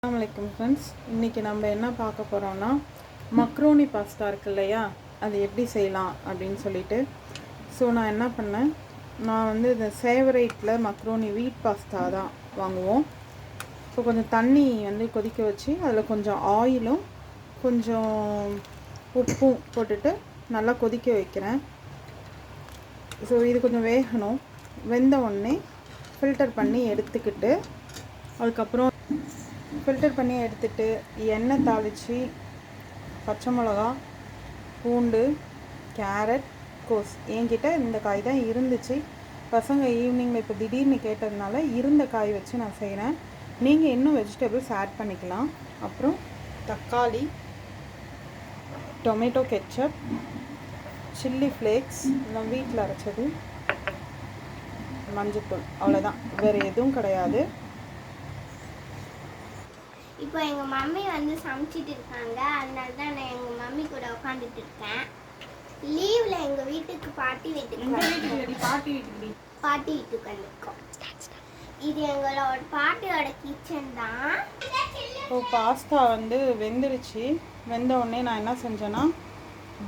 अस्सलामुअलैकुम फ्रेंड्स इनके நம்ம என்ன பார்க்க போறோம்னா மக்ரோனி பாஸ்தா இருக்கு இல்லையா அது எப்படி செய்யலாம் அப்படினு சொல்லிட்டு சோ நான் என்ன பண்ணேன் நான் வந்து இந்த சேவரேட்ல மக்ரோனி வீட் பாஸ்தா தான் வாங்குவோம் சோ கொஞ்சம் தண்ணி வந்து கொதிக்க வச்சு அதுல கொஞ்சம் ஆயிலும் கொஞ்சம் உப்பும் போட்டுட்டு நல்லா கொதிக்க வைக்கிறேன் சோ இது கொஞ்சம் வேகணும் வெந்த உடனே ஃபில்டர் பண்ணி எடுத்துக்கிட்டு அதுக்கு அப்புறம் ஃபில்டர் பண்ணி எடுத்துட்டு எண்ணெய் தாளிச்சு பச்சை மிளகாய் பூண்டு கேரட் கோஸ் என்கிட்ட இந்த காய் தான் இருந்துச்சு பசங்க ஈவினிங்ல இப்போ திடீர்னு கேட்டதுனால இருந்த காய் வச்சு நான் செய்கிறேன் நீங்கள் இன்னும் வெஜிடபிள்ஸ் ஆட் பண்ணிக்கலாம் அப்புறம் தக்காளி டொமேட்டோ கெச்சப் சில்லி ஃப்ளேக்ஸ் எல்லாம் வீட்டில் அரைச்சது மஞ்சள்தூள் அவ்வளோதான் வேறு எதுவும் கிடையாது இப்போ எங்க மம்மி வந்து சமைச்சிட்டு இருக்காங்க அதனால தான் நான் எங்க மம்மி கூட உட்கார்ந்துட்டு இருக்கேன் லீவ்ல எங்க வீட்டுக்கு பாட்டி வீட்டுக்கு வந்திருக்கோம் இது எங்களோட பாட்டியோட கிச்சன் தான் இப்போ பாஸ்தா வந்து வெந்துருச்சு வெந்த உடனே நான் என்ன செஞ்சேன்னா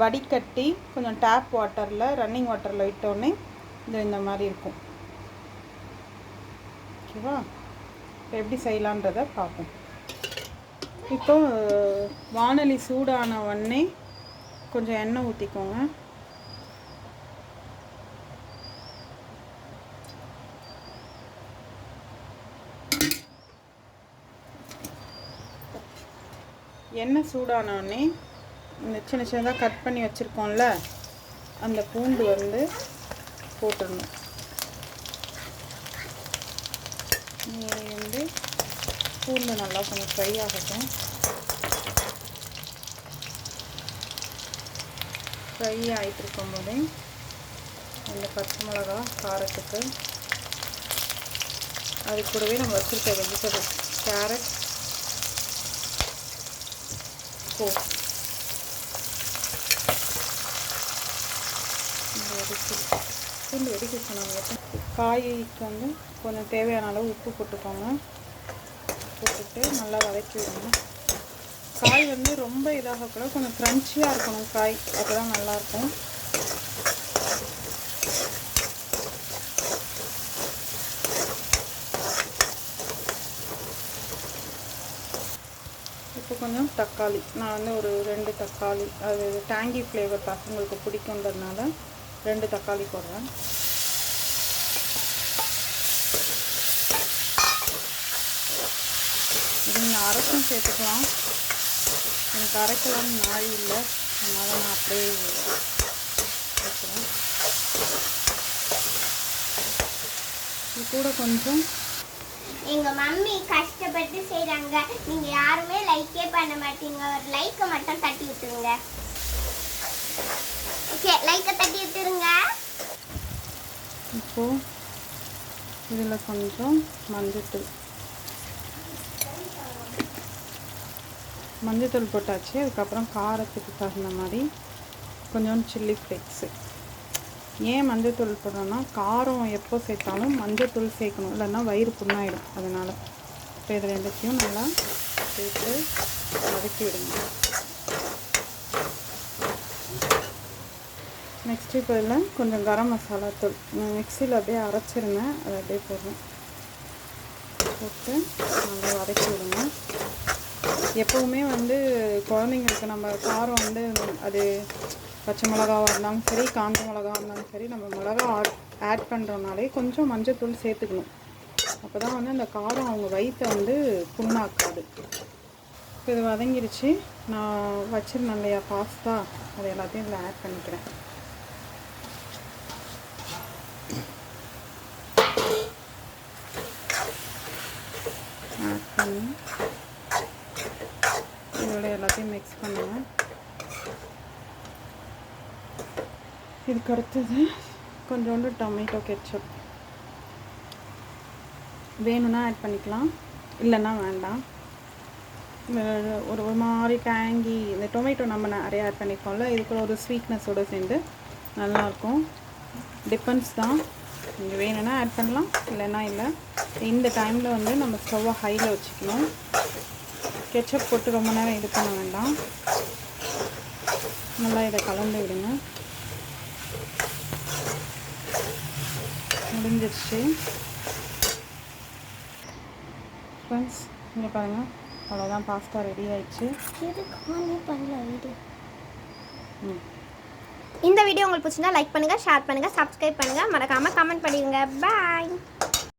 வடிகட்டி கொஞ்சம் டேப் வாட்டரில் ரன்னிங் வாட்டரில் விட்டோடனே இது இந்த மாதிரி இருக்கும் ஓகேவா இப்போ எப்படி செய்யலான்றதை பார்ப்போம் இப்போ வானலி சூடான உடனே கொஞ்சம் எண்ணெய் ஊற்றிக்கோங்க எண்ணெய் சூடான உடனே இந்த சின்ன சின்னதாக கட் பண்ணி வச்சுருக்கோம்ல அந்த பூண்டு வந்து போட்டுடணும் வந்து பூண்டு நல்லா கொஞ்சம் ஃப்ரை ஆகட்டும் ஃப்ரை ஆகிட்டு இருக்கும்போதே அந்த பச்சை மிளகா காரத்துக்கு அது கூடவே நம்ம வச்சுருக்க வெஜிடபிள்ஸ் கேரட் கோஸ் பூண்டு வெடிக்க சொன்னாங்க காய்க்கு வந்து கொஞ்சம் தேவையான அளவு உப்பு போட்டுக்கோங்க போட்டுட்டு நல்லா வதக்கி விடுங்க காய் வந்து ரொம்ப இதாகக்கூட கொஞ்சம் க்ரன்ச்சியாக இருக்கணும் காய் அப்போ தான் நல்லாயிருக்கும் இப்போ கொஞ்சம் தக்காளி நான் வந்து ஒரு 2 தக்காளி அது டேங்கி ஃப்ளேவர் பசங்களுக்கு பிடிக்குன்றதுனால 2 தக்காளி போடுறேன் இது நீங்கள் அரைச்சும் சேர்த்துக்கலாம் எனக்கு அரைக்கலாம்னு நாள் இல்லை அதனால் நான் அப்படியே வைக்கிறேன் இது கூட கொஞ்சம் எங்கள் மம்மி கஷ்டப்பட்டு செய்கிறாங்க நீங்கள் யாருமே லைக்கே பண்ண மாட்டீங்க ஒரு லைக்கை மட்டும் தட்டி விட்டுருங்க ஓகே லைக்கை தட்டி விட்டுருங்க இப்போது இதில் கொஞ்சம் மஞ்சத்தூள் போட்டாச்சு அதுக்கப்புறம் காரத்துக்கு தகுந்த மாதிரி கொஞ்சம் சில்லி ஃப்ளேக்ஸு ஏன் மஞ்சத்தூள் போடுறோன்னா காரம் எப்போ சேர்த்தாலும் மஞ்சத்தூள் சேர்க்கணும் இல்லைன்னா வயிறு புண்ணாயிடும் அதனால் இப்போ இது ரெண்டுத்தையும் நல்லா சேர்த்து வதக்கி விடுங்க நெக்ஸ்ட்டு இப்போ இதில் கொஞ்சம் கரம் மசாலா தூள் மிக்சியில் அப்படியே அரைச்சிருந்தேன் அதை அப்படியே போடுறேன் போட்டு நல்லா வதக்கி விடுங்க எப்போவுமே வந்து குழந்தைங்களுக்கு நம்ம காரம் வந்து அது பச்சை மிளகாவாக இருந்தாலும் சரி காஞ்ச மிளகாவாக இருந்தாலும் சரி நம்ம மிளகா ஆட் பண்ணுறோம்னாலே கொஞ்சம் மஞ்சத்தூள் சேர்த்துக்கணும் அப்போ தான் வந்து அந்த காரம் அவங்க வயிற்றை வந்து புண்ணாக்காது இப்போ இது வதங்கிடுச்சு நான் வச்சுருந்தேன் இல்லையா பாஸ்தா அது எல்லாத்தையும் இதில் ஆட் பண்ணிக்கிறேன் ஆட் பண்ணி இதோட எல்லாத்தையும் மிக்ஸ் பண்ணுவேன் இதுக்கு அடுத்தது கொஞ்சோண்டு டொமேட்டோ கெச்சப் வேணும்னா ஆட் பண்ணிக்கலாம் இல்லைன்னா வேண்டாம் ஒரு மாதிரி டேங்கி இந்த டொமேட்டோ நம்ம நிறைய ஆட் பண்ணிப்போம்ல இதுக்கு ஒரு ஸ்வீட்னஸோடு சேர்ந்து நல்லாயிருக்கும் டிபெண்ட்ஸ் தான் நீங்கள் வேணும்னா ஆட் பண்ணலாம் இல்லைன்னா இல்லை இந்த டைமில் வந்து நம்ம ஸ்டவ்வை ஹையில் வச்சுக்கணும் கெச்சப் போட்டு ரொம்ப நேரம் இது பண்ண வேண்டாம். நல்லா இதை கலந்து விடுங்க. முடிஞ்சிருச்சு ஃப்ரெண்ட்ஸ். இங்கே பாருங்கள், அவ்வளோதான், பாஸ்தா ரெடி ஆயிடுச்சு. இந்த வீடியோ உங்களுக்கு பிடிச்சிருந்தா லைக் பண்ணுங்கள், ஷேர் பண்ணுங்கள், சப்ஸ்கிரைப் பண்ணுங்கள், மறக்காமல் கமெண்ட் பண்ணிடுங்க. பாய்.